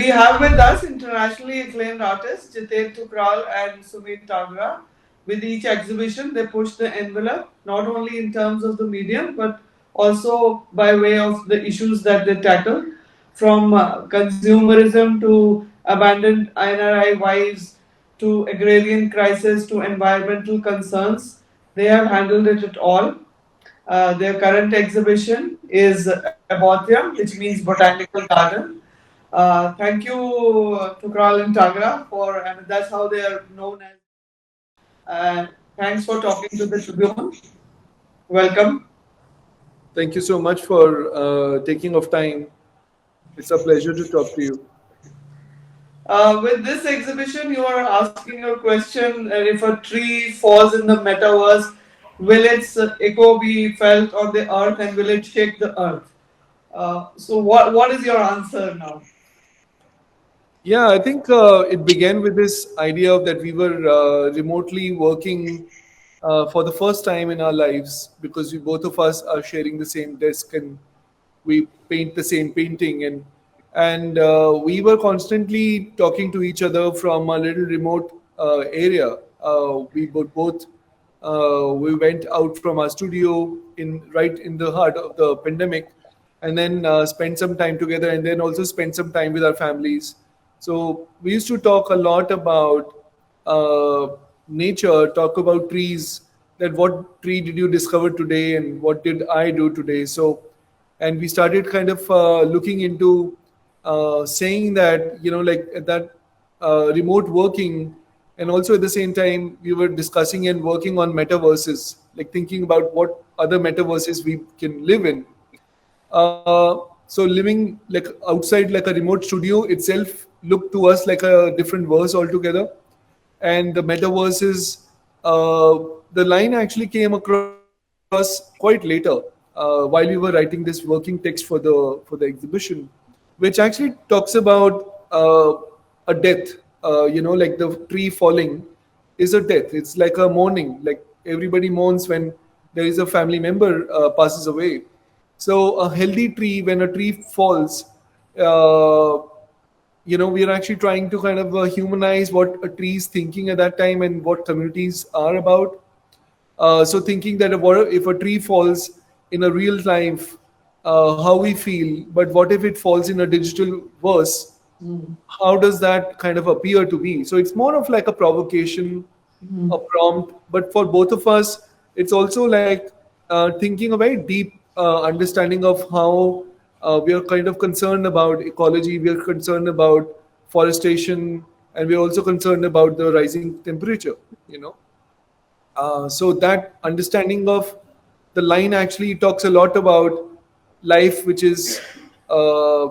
have with us internationally acclaimed artists Jiten, Thukral and Sumir Tagra. With each exhibition, they push the envelope not only in terms of the medium but also by way of the issues that they tackle, from consumerism to abandoned INRI wives to agrarian crisis to environmental concerns. They have handled it all. Their current exhibition is Abotium, which means botanical garden. Thank you, Thukral and Tagra, and that's how they are known as. Thanks for talking to the Tribune. Welcome. Thank you so much for taking of time. It's a pleasure to talk to you. With this exhibition, you are asking your question: if a tree falls in the metaverse, will its echo be felt on the earth and will it shake the earth? So, what is your answer now? Yeah, I think it began with this idea of that we were remotely working for the first time in our lives because we both of us are sharing the same desk and we paint the same painting and we were constantly talking to each other from a little remote area. We went out from our studio in right in the heart of the pandemic, and then spent some time together, and then also spent some time with our families. So we used to talk a lot about nature, talk about trees. That what tree did you discover today, and what did I do today? So, and we started kind of looking into saying that like that remote working, and also at the same time we were discussing and working on metaverses, like thinking about what other metaverses we can live in. So living like outside like a remote studio itself looked to us like a different verse altogether. And the metaverse is the line actually came across quite later while we were writing this working text for the exhibition, which actually talks about a death. Like the tree falling is a death. It's like a mourning. Like everybody mourns when there is a family member passes away. So a healthy tree, when a tree falls, uh, we are actually trying to kind of humanize what a tree is thinking at that time and what communities are about. So thinking that if a tree falls in a real life, how we feel, but what if it falls in a digital verse? How does that kind of appear to be? So it's more of like a provocation, a prompt, but for both of us, it's also like thinking a very deep understanding of how we are kind of concerned about ecology, we are concerned about forestation, and we are also concerned about the rising temperature. So that understanding of the line actually talks a lot about life, which is uh,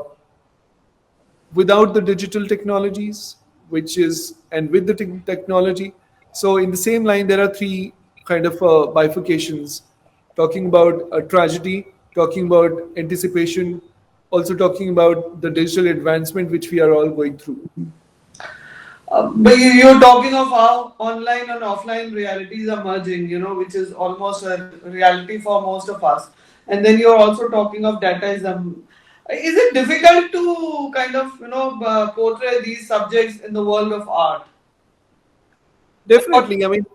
without the digital technologies, which is and with the technology. So in the same line, there are three kind of bifurcations, talking about a tragedy, talking about anticipation, also talking about the digital advancement which we are all going through. But you're talking of how online and offline realities are merging, which is almost a reality for most of us. And then you're also talking of dataism. Is it difficult to kind of, portray these subjects in the world of art? Definitely. I mean,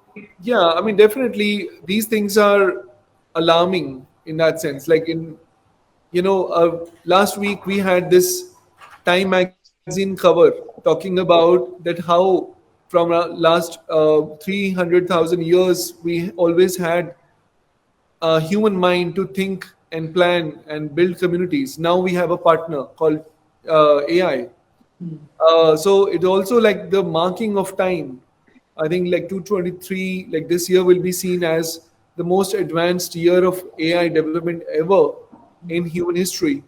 yeah, I mean, definitely these things are alarming in that sense. Like last week we had this Time magazine cover talking about that how from last 300,000 years we always had a human mind to think and plan and build communities. Now we have a partner called AI. So it also like the marking of time. I think like 223, like this year will be seen as the most advanced year of AI development ever in human history.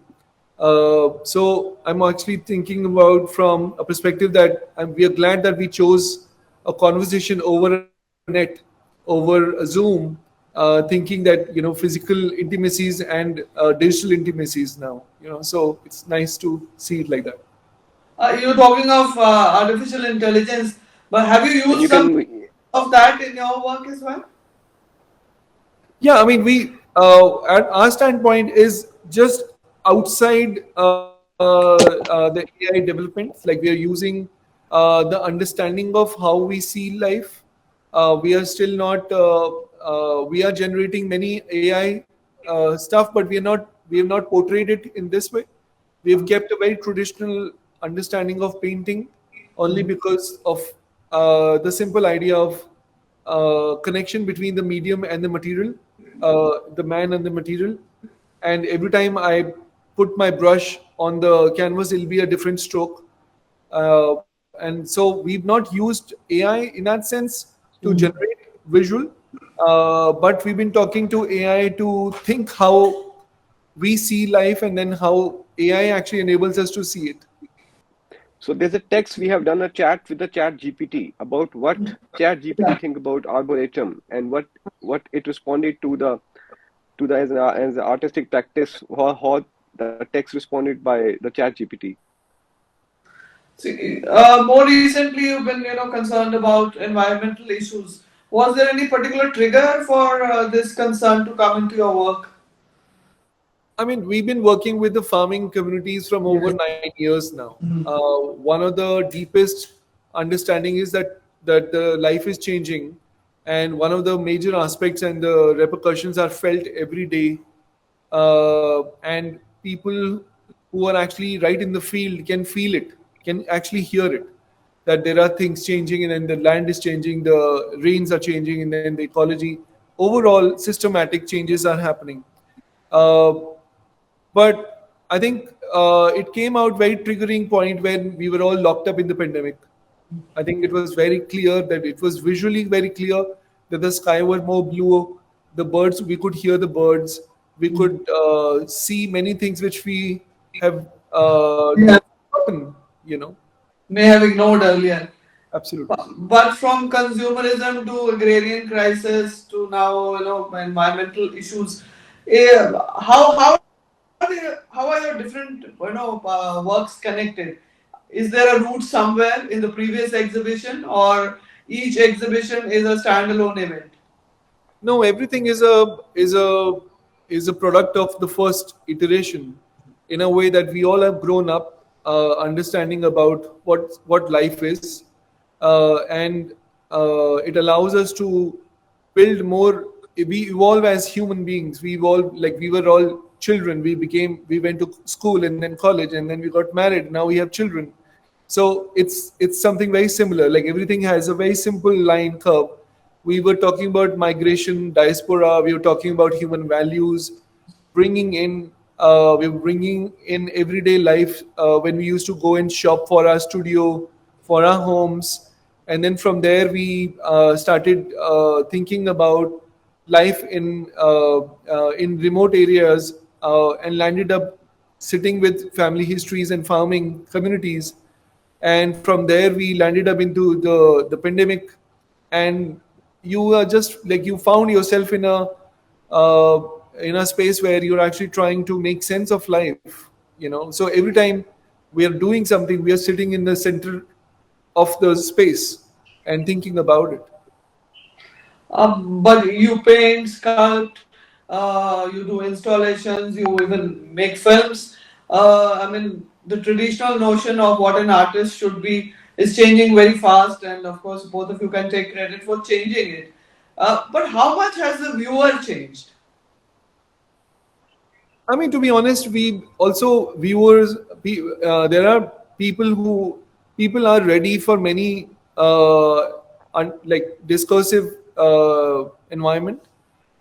So I'm actually thinking about from a perspective that we are glad that we chose a conversation over a net, over a Zoom, thinking that physical intimacies and digital intimacies now. So it's nice to see it like that. You're talking of artificial intelligence, but have you You used some can, of that in your work as well? Yeah, I mean, we at our standpoint is just outside. the AI developments. Like we are using the understanding of how we see life. We are still not. We are generating many AI stuff, but we have not portrayed it in this way. We have kept a very traditional understanding of painting only because of the simple idea of connection between the medium and the material, the man and the material. And every time I put my brush on the canvas, it'll be a different stroke. And so we've not used AI in that sense to generate visual, but we've been talking to AI to think how we see life and then how AI actually enables us to see it. So there's a text, we have done a chat with the chat GPT about what chat GPT think about arboretum, and what it responded to the as an artistic practice, how the text responded by the chat GPT. See, more recently you've been, concerned about environmental issues. Was there any particular trigger for this concern to come into your work? I mean, we've been working with the farming communities from over Yes. 9 years now. One of the deepest understanding is that the life is changing, and one of the major aspects and the repercussions are felt every day. And people who are actually right in the field can feel it, can actually hear it. That there are things changing, and then the land is changing, the rains are changing, and then the ecology, overall systematic changes are happening. Uh, but I think it came out very triggering point when we were all locked up in the pandemic. I think it was very clear that it was visually very clear that the sky was more blue. The birds, we could hear the birds. We could see many things which we have Yeah. forgotten. You know, May have ignored earlier. absolutely. But from consumerism to agrarian crisis to now, environmental issues, how are your different, works connected? Is there a root somewhere in the previous exhibition, or each exhibition is a standalone event? No, everything is a product of the first iteration, in a way that we all have grown up understanding about what life is, and it allows us to build more. We evolve as human beings. We evolve like we were all children. We went to school and then college, and then we got married. Now we have children. So it's something very similar. Like everything has a very simple line curve. We were talking about migration, diaspora. We were talking about human values, bringing in. We were bringing in everyday life when we used to go and shop for our studio, for our homes, and then from there we started thinking about life in remote areas, and landed up sitting with family histories and farming communities. And from there we landed up into the pandemic. And you are just like you found yourself uh, in a space where you're actually trying to make sense of life, so every time we are doing something, we are sitting in the center of the space and thinking about it. But you paint, sculpt, you do installations, you even make films. I mean, the traditional notion of what an artist should be is changing very fast, and of course, both of you can take credit for changing it. But how much has the viewer changed? I mean, to be honest, we also viewers. There are people are ready for many like discursive environment.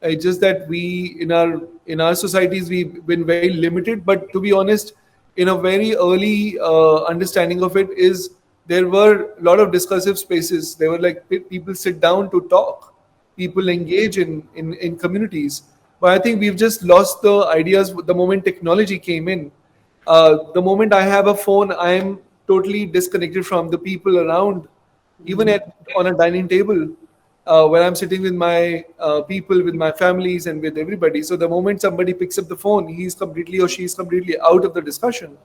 It's just that we in our societies we've been very limited. But to be honest, in a very early understanding of it is there were a lot of discursive spaces. There were like people sit down to talk, people engage in communities. But I think we've just lost the ideas the moment technology came in. The moment I have a phone, I am totally disconnected from the people around, even at on a dining table, where I'm sitting with my people, with my families, and with everybody. So the moment somebody picks up the phone, he's completely or she's completely out of the discussion.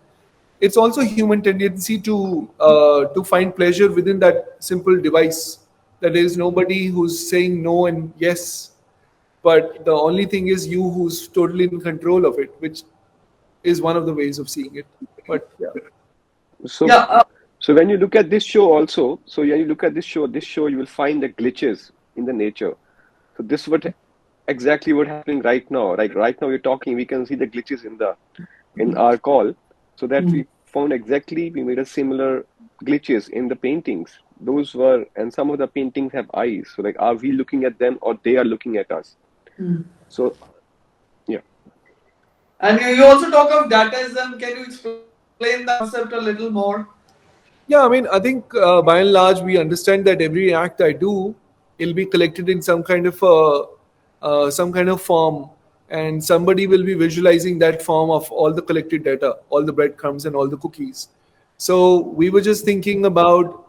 It's also human tendency to find pleasure within that simple device. That there is nobody who's saying no and yes, but the only thing is you who's totally in control of it, which is one of the ways of seeing it. But yeah. So, Yeah. so when you look at this show also, so when you look at this show, you will find the glitches in the nature. So this what exactly what happening right now. Like right now we're talking, we can see the glitches in our call. So that we found exactly we made a similar glitches in the paintings. Those were and some of the paintings have eyes. So like are we looking at them or they are looking at us? So yeah. And you also talk of dataism. Can you explain that concept a little more? Yeah, I mean, I think by and large, we understand that every act I do, it'll be collected in some kind of form, and somebody will be visualizing that form of all the collected data, all the breadcrumbs and all the cookies. So we were just thinking about,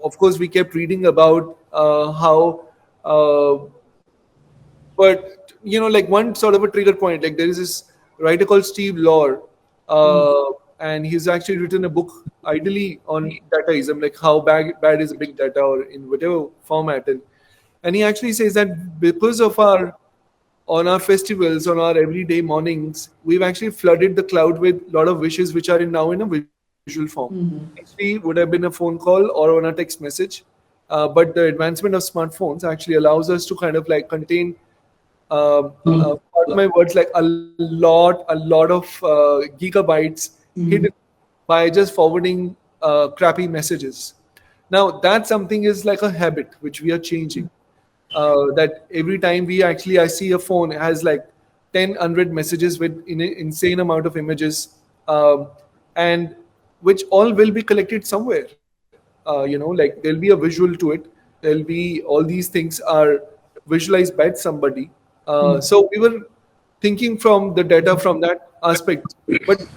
of course, we kept reading about how uh, but like one sort of a trigger point, like there is this writer called Steve Lore, and he's actually written a book ideally on dataism, like how bad is big data or in whatever format. And he actually says that because of our on our festivals, on our everyday mornings, we've actually flooded the cloud with a lot of wishes which are now in a visual form. Initially would have been a phone call or on a text message, but the advancement of smartphones actually allows us to kind of like contain, pardon my words, like a lot of gigabytes hidden by just forwarding crappy messages. Now that something is like a habit which we are changing. That every time I see a phone it has like 10 100 messages with in an insane amount of images, and which all will be collected somewhere. Like there'll be a visual to it. There'll be all these things are visualized by somebody. So we were thinking from the data from that aspect, but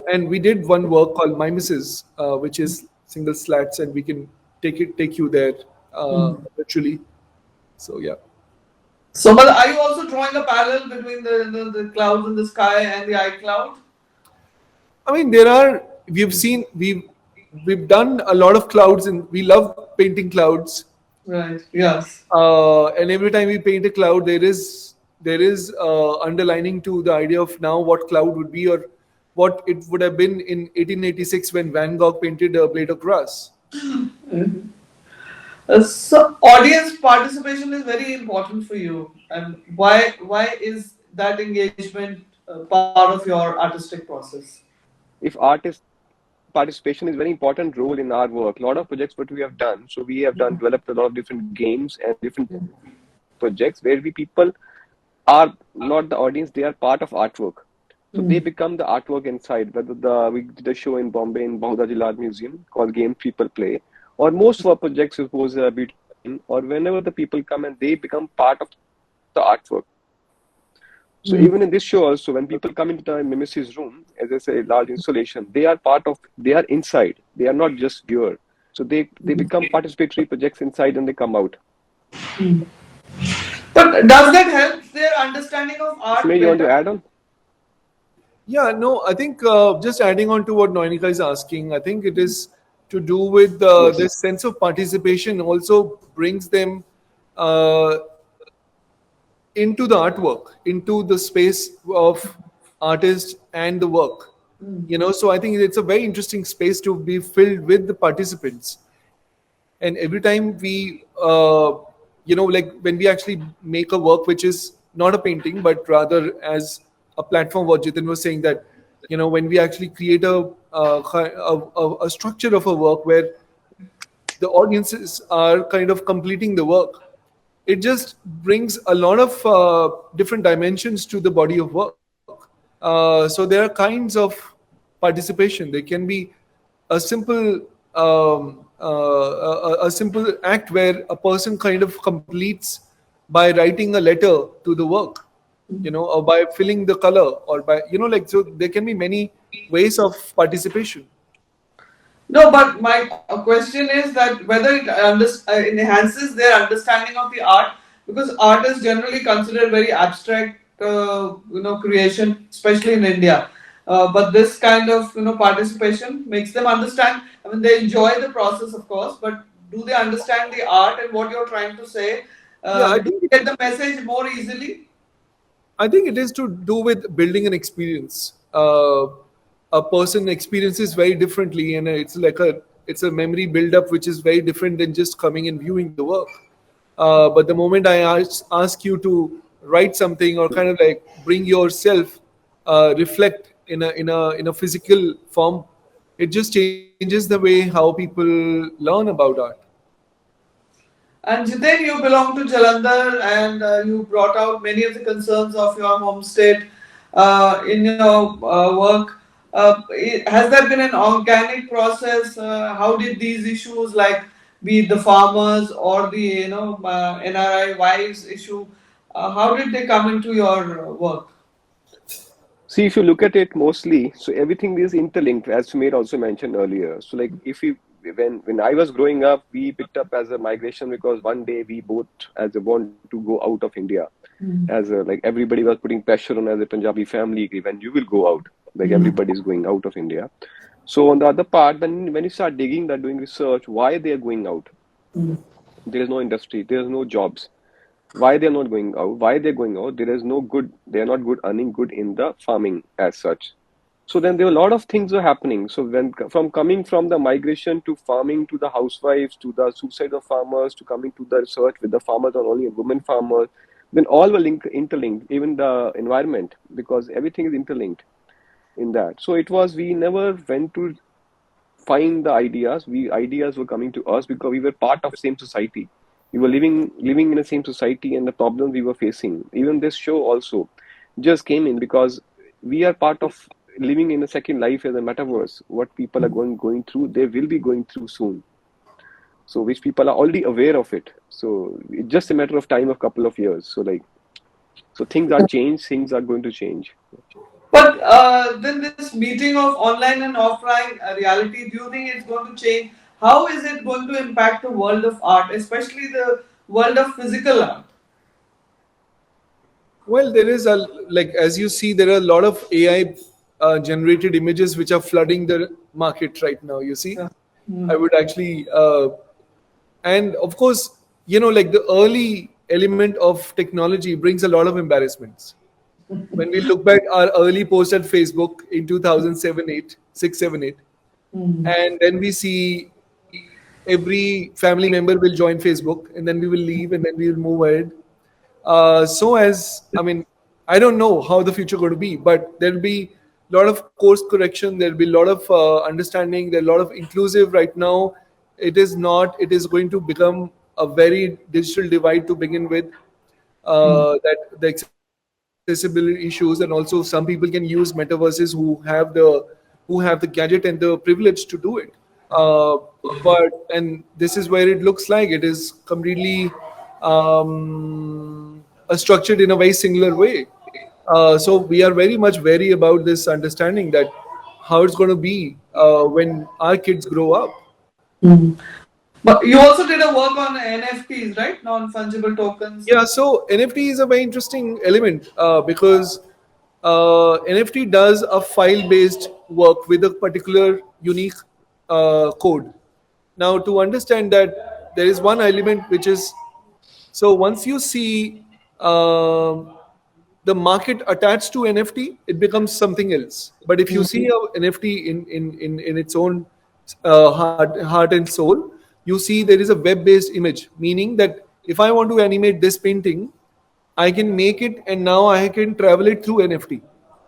and we did one work called Mimesis, which is single slats, and we can take you there virtually. So yeah. So, but are you also drawing a parallel between the clouds in the sky and the iCloud? I mean, we've done a lot of clouds, and we love painting clouds. Right. Yes. And every time we paint a cloud, there is underlining to the idea of now what cloud would be or what it would have been in 1886 when Van Gogh painted a blade of grass. So, audience participation is very important for you, and why is that engagement part of your artistic process? If artist participation is very important role in our work. A lot of projects what we have done. So we have done developed a lot of different games and different projects where we people are not the audience, they are part of artwork. So they become the artwork inside. Whether we did a show in Bombay in Bahuda Jila Art Museum called Game People Play, or most of our projects suppose beauty, or whenever the people come and they become part of the artwork. So even in this show also, when people come into the Mimesis room, as I say, large installation, they are inside. They are not just viewer. So they become participatory projects inside and they come out. But does that help their understanding of art Sumir, you want to better? add on? Yeah, no, I think just adding on to what Noinika is asking, I think it is to do with Yes. this sense of participation also brings them uh, into the artwork, into the space of artist and the work. So I think it's a very interesting space to be filled with the participants. And every time like when we actually make a work which is not a painting, but rather as a platform, what Jiten was saying that, when we actually create a structure of a work where the audiences are kind of completing the work, it just brings a lot of different dimensions to the body of work. So there are kinds of participation. There can be a simple a simple act where a person kind of completes by writing a letter to the work, or by filling the color, or by like, so there can be many ways of participation. No, but my question is that whether it enhances their understanding of the art, because art is generally considered very abstract, creation, especially in India. But this kind of participation makes them understand. I mean, they enjoy the process, of course, but do they understand the art and what you're trying to say? Yeah, I Do think they get the message more easily? I think it is to do with building an experience. A person experiences very differently, and it's a memory build up which is very different than just coming and viewing the work. But the moment I ask you to write something or kind of like bring yourself, reflect in a physical form, it just changes the way how people learn about art. And Jiten, you belong to Jalandhar, and you brought out many of the concerns of your home state in your work. Has there been an organic process? How did these issues, like be it the farmers or the NRI wives issue, how did they come into your work? See, if you look at it mostly, so everything is interlinked, as Sumir also mentioned earlier. So, like, if we when I was growing up, we picked up as a migration because one day we both as a want to go out of India. As a, like everybody was putting pressure on as a Punjabi family, when you will go out, like everybody is going out of India. So on the other part, when you start digging that, doing research, why they are going out? There is no industry, there is no jobs. Why they're not going out? Why they're going out? There is no good. They're not good earning good in the farming as such. So then there are a lot of things are happening. So when from coming from the migration to farming to the housewives to the suicide of farmers to coming to the research with the farmers are only a women farmers, then all were interlinked, even the environment, because everything is interlinked in that. So it was we never went to find the ideas. We ideas were coming to us because we were part of same society. We were living in the same society, and the problems we were facing. Even this show also just came in because we are part of living in a second life as a metaverse. What people are going through, they will be going through soon. So which people are already aware of it. So it's just a matter of time of couple of years. So like so things are changed. Things are going to change. But then this meeting of online and offline reality, do you think it's going to change? How is it going to impact the world of art, especially the world of physical art? Well, there is a like as you see, there are a lot of AI generated images which are flooding the market right now. You see, Yeah. I would actually, and of course, like the early element of technology brings a lot of embarrassments. When we look back our early post at Facebook in 2007, 8, 6, 7, 8, and then we see every family member will join Facebook, and then we will leave, and then we will move ahead. So as I mean, I don't know how the future going to be, but there'll be a lot of course correction. There'll be a lot of understanding. There's a lot of inclusive right now. It is not. It is going to become a very digital divide to begin with. That the accessibility issues, and also some people can use metaverses who have the gadget and the privilege to do it. Uh, and this is where it looks like it is completely structured in a very similar way. So we are very much wary about this understanding that how it's going to be when our kids grow up. But you also did a work on NFTs, right? Non-fungible tokens. Yeah, so NFT is a very interesting element because NFT does a file-based work with a particular unique code. Now, to understand that, there is one element which is so once you see the market attached to NFT, it becomes something else. But if you see a NFT in its own heart and soul, you see there is a web-based image, meaning that if I want to animate this painting, I can make it and now I can travel it through NFT.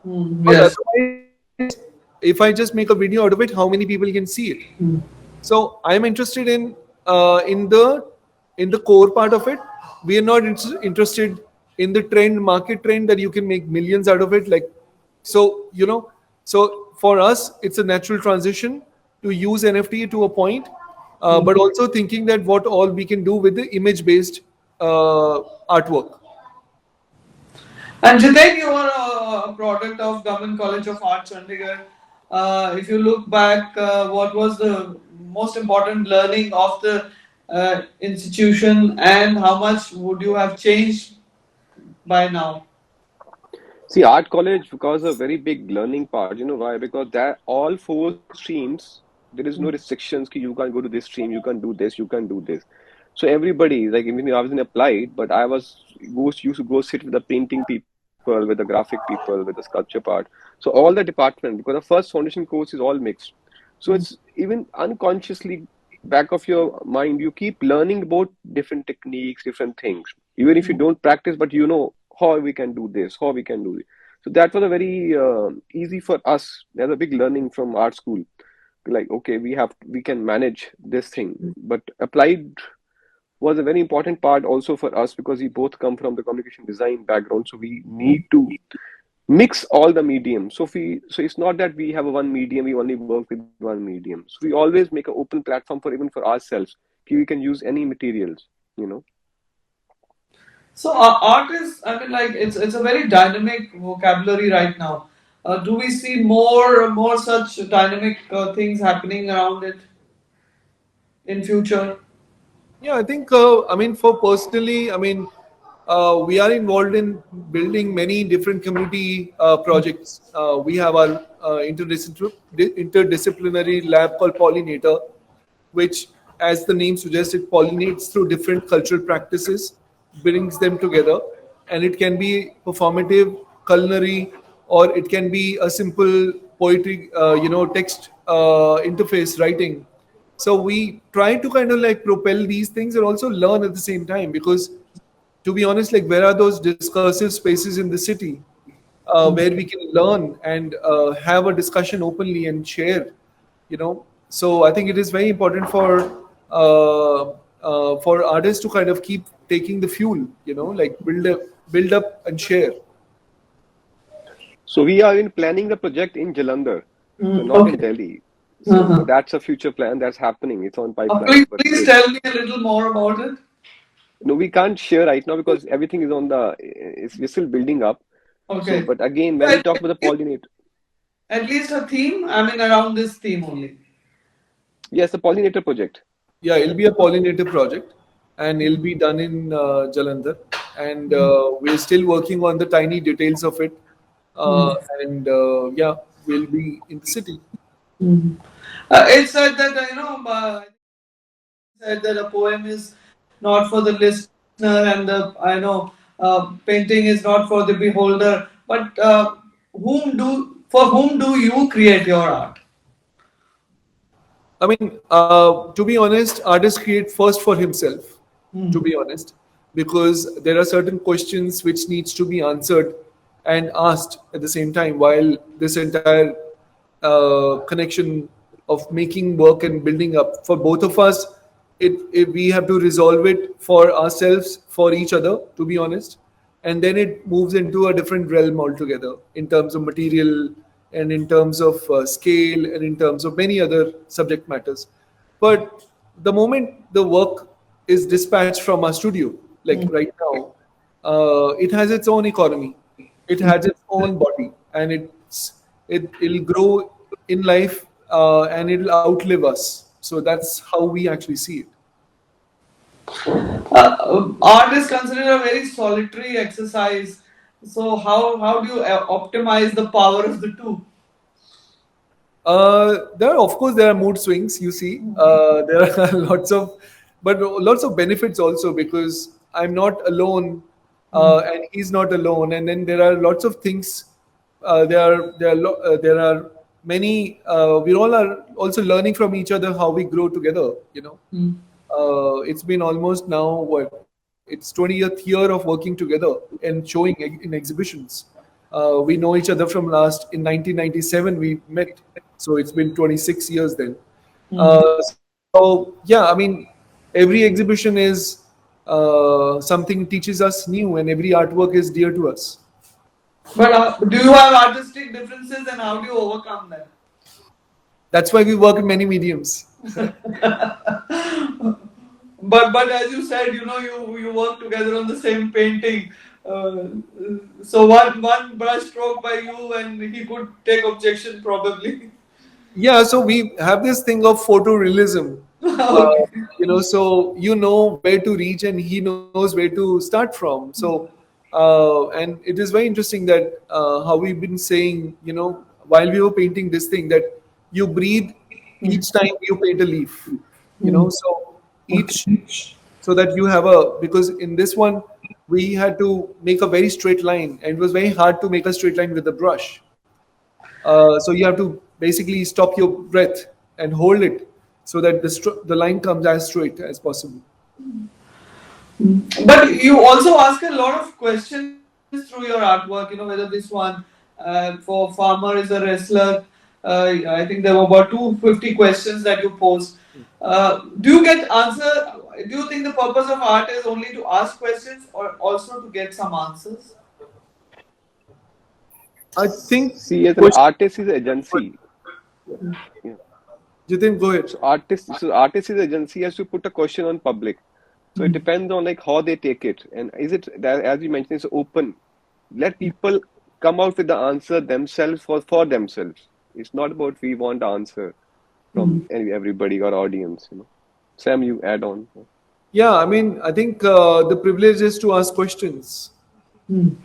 But Yes. otherwise, if I just make a video out of it, how many people can see it? So I'm interested in the core part of it. We are not interested in the market trend that you can make millions out of it. Like so, so for us, it's a natural transition to use NFT to a point, but also thinking that what all we can do with the image-based artwork. And Jiten, you are a product of Government College of Art, Chandigarh. If you look back, what was the most important learning of the institution, and how much would you have changed by now? See, art college because a very big learning part. You know why? Because that all four streams, there is no restrictions. Ki you can't go to this stream, you can't do this, you can't do this. So everybody, like even I was in applied, but I was used to go sit with the painting people. people, with the graphic people, with the sculpture part. So all the department, because the first foundation course is all mixed. So it's even unconsciously back of your mind, you keep learning about different techniques, different things. Even if you don't practice, but you know how we can do this, how we can do it. So that was a very easy for us. There's a big learning from art school. Like, okay, we can manage this thing, but applied was a very important part also for us because we both come from the communication design background. So we need to mix all the mediums. So it's not that we have a one medium, we only work with one medium. So we always make an open platform for even for ourselves. We can use any materials, you know. So art is, I mean, like it's a very dynamic vocabulary right now. Do we see more such dynamic things happening around it in future? Yeah, I think, I mean, for personally, I mean, we are involved in building many different community projects. We have our interdisciplinary lab called Pollinator, which, as the name suggests, it pollinates through different cultural practices, brings them together, and it can be performative, culinary, or it can be a simple poetry, text interface writing. So we try to kind of like propel these things and also learn at the same time, because to be honest, like, where are those discursive spaces in the city where we can learn and have a discussion openly and share, so I think it is very important for artists to kind of keep taking the fuel, like build up and share. So we are in planning the project in Jalandhar, so not in Okay. Delhi. So, Uh-huh. but that's a future plan that's happening. It's on pipeline. But Please tell me a little more about it. no, we can't share right now because everything is on the. We're still building up. So, Okay. but again, So when we talk about the pollinator, at least a theme. I mean, around this theme only. yes, the pollinator project. Yeah, it'll be a pollinator project, and it'll be done in Jalandhar, and we're still working on the tiny details of it, uh, and yeah, we'll be in the city. It said that said that a poem is not for the listener and the painting is not for the beholder. But whom do you create your art? I mean, to be honest, artists create first for himself. To be honest, because there are certain questions which needs to be answered and asked at the same time while this entire connection of making work and building up for both of us. It we have to resolve it for ourselves, for each other. To be honest, and then it moves into a different realm altogether in terms of material and in terms of scale and in terms of many other subject matters. But the moment the work is dispatched from our studio, like right now, it has its own economy, it has its own body, and it'll grow in life, and it'll outlive us. So that's how we actually see it. Art is considered a very solitary exercise. So how do you optimize the power of the two? Of course, there are mood swings. You see, there are lots of benefits also, because I'm not alone, and he's not alone, and then there are lots of things. There are many. We all are also learning from each other how we grow together. It's been almost now what, it's 20th year of working together and showing in exhibitions. We know each other from last in 1997 we met, so it's been 26 years then. So yeah, I mean, every exhibition is something teaches us new, and every artwork is dear to us. But do you have artistic differences and how do you overcome them? That's why we work in many mediums. But as you said, you work together on the same painting. Uh, so one brush stroke by you and he could take objection probably. Yeah, so we have this thing of photorealism. Uh, Okay. so you know where to reach and he knows where to start from. So, and it is very interesting that how we've been saying, while we were painting this thing, that you breathe each time you paint a leaf. So each, so that you have because in this one, we had to make a very straight line, and it was very hard to make a straight line with a brush. So you have to basically stop your breath and hold it so that the line comes as straight as possible. But you also ask a lot of questions through your artwork, whether this one for farmer is a wrestler. I think there were about 250 questions that you posed. Do you get answer? Do you think the purpose of art is only to ask questions or also to get some answers? I think See, as an question. artist is agency. Yeah. Jitin, go ahead. So artist is agency has to put a question on public. So it depends on like how they take it, and is it that, as you mentioned, it's open. Let people come out with the answer themselves for themselves. It's not about we want answer from everybody or audience. Sam, you add on. Yeah, I mean, I think the privilege is to ask questions. You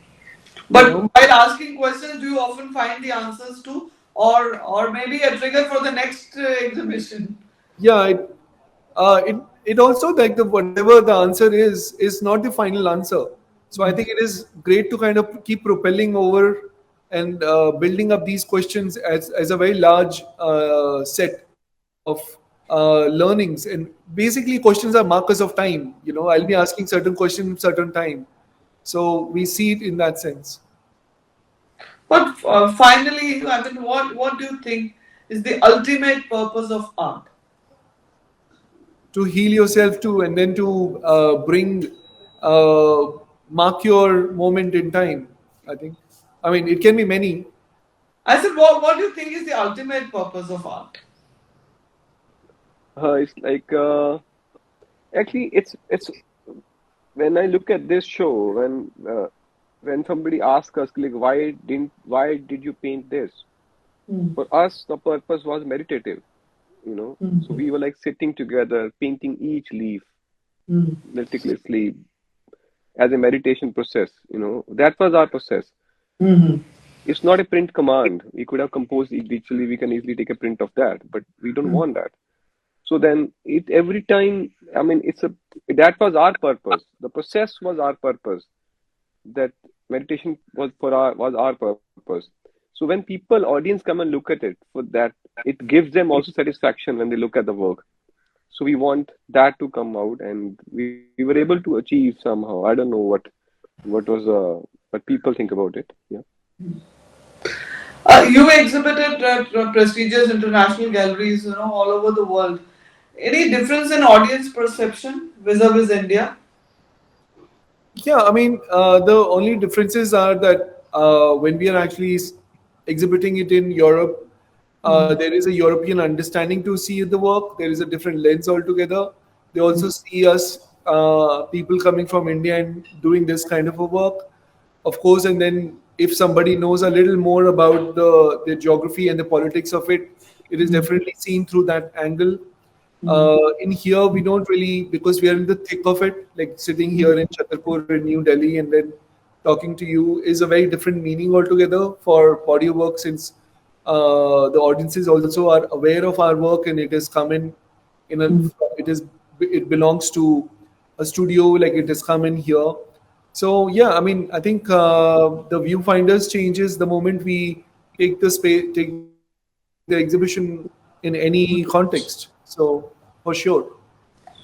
But know, while asking questions, do you often find the answers too, or maybe a trigger for the next exhibition? yeah, it also like the whatever the answer is not the final answer. So I think it is great to kind of keep propelling over and building up these questions as a very large set of learnings, and basically questions are markers of time. I'll be asking certain questions certain time, so we see it in that sense. But finally, I mean, what do you think is the ultimate purpose of art? To heal yourself too, and then to bring uh, mark your moment in time. I think, I mean, it can be many. I said, what do you think is the ultimate purpose of art? It's like actually it's when I look at this show, when somebody asks us like why did you paint this? For us, the purpose was meditative. So we were like sitting together, painting each leaf meticulously as a meditation process. That was our process. It's not a print command. We could have composed it digitally. We can easily take a print of that, but we don't want that. So then it every time, I mean, that was our purpose. The process was our purpose. That meditation was our purpose. So when people, audience come and look at it for that, it gives them also satisfaction when they look at the work. So we want that to come out, and we were able to achieve somehow. I don't know what people think about it. Yeah. You exhibited at prestigious international galleries, all over the world. Any difference in audience perception vis-a-vis India? Yeah, I mean, the only differences are that when we are actually exhibiting it in Europe, there is a European understanding to see the work. There is a different lens altogether. They also see us, people coming from India and doing this kind of a work, of course. And then if somebody knows a little more about the geography and the politics of it, it is definitely seen through that angle. In here, we don't really, because we are in the thick of it, like sitting here in Chhatarpur in New Delhi and then talking to you is a very different meaning altogether for body of work, since the audiences also are aware of our work, and it is come in a, it belongs to a studio, like it has come in here. So yeah, I mean, I think the viewfinders changes the moment we take the space, take the exhibition in any context. So for sure.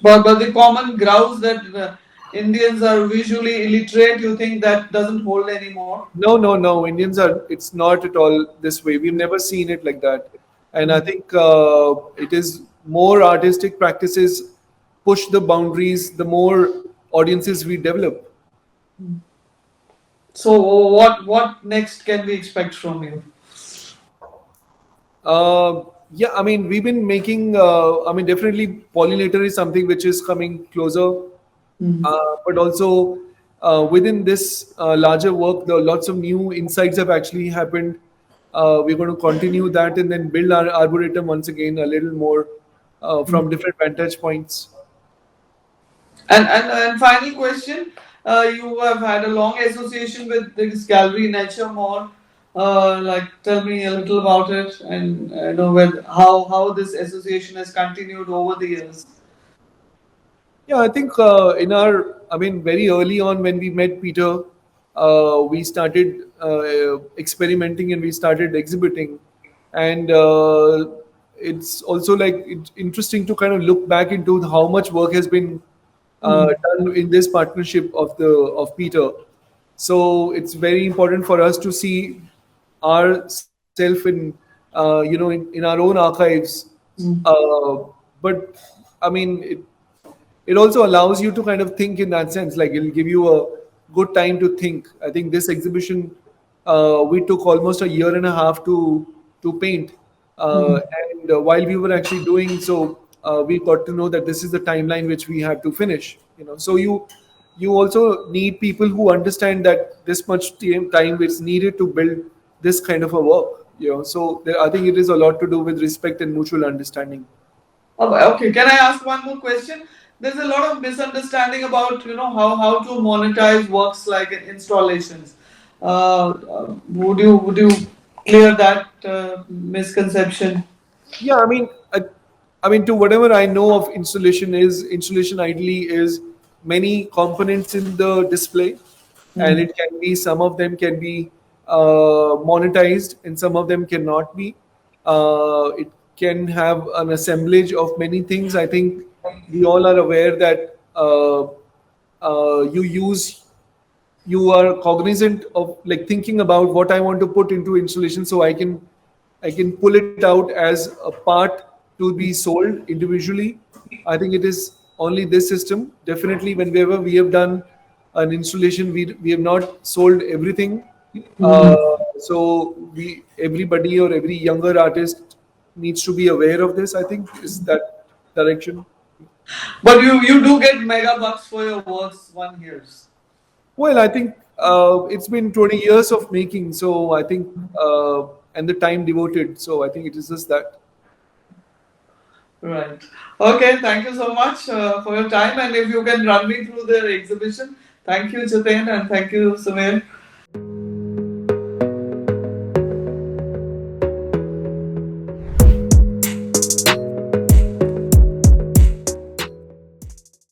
But the common grouse that Indians are visually illiterate, you think that doesn't hold anymore? No, no, no. Indians are. It's not at all this way. We've never seen it like that, and I think it is more artistic practices push the boundaries. The more audiences we develop. So what next can we expect from you? Yeah, I mean, we've been making. I mean, definitely, pollinator is something which is coming closer, but also within this larger work, the lots of new insights have actually happened. We're going to continue that and then build our arboretum once again a little more from different vantage points. And final question, you have had a long association with this gallery, Nature More. Like, tell me a little about it, and with how this association has continued over the years. Yeah, I think in our I mean, very early on when we met Peter, we started experimenting and we started exhibiting. And it's also like it's interesting to kind of look back into how much work has been done in this partnership of Peter. So it's very important for us to see ourself in our own archives. But I mean, it also allows you to kind of think in that sense. Like it'll give you a good time to think. I think this exhibition we took almost a year and a half to paint, and while we were actually doing so, we got to know that this is the timeline which we have to finish. So you also need people who understand that this much time is needed to build this kind of a work. So I think it is a lot to do with respect and mutual understanding. Okay, can I ask one more question? There's a lot of misunderstanding about how to monetize works like installations. Would you clear that misconception? Yeah, I mean, to whatever I know of installation ideally is many components in the display, and it can be some of them can be monetized, and some of them cannot be. It can have an assemblage of many things. I think we all are aware that you are cognizant of like thinking about what I want to put into installation, so I can pull it out as a part to be sold individually. I think it is only this system. Definitely, whenever we have done an installation, we have not sold everything. Uh, so everybody or every younger artist needs to be aware of this. I think is that direction. But you do get mega bucks for your works, one hears. Well, I think it's been 20 years of making, so I think and the time devoted. So I think it is just that. Right. Okay, thank you so much for your time. And if you can run me through the exhibition. Thank you, Jiten, and thank you, Sumir.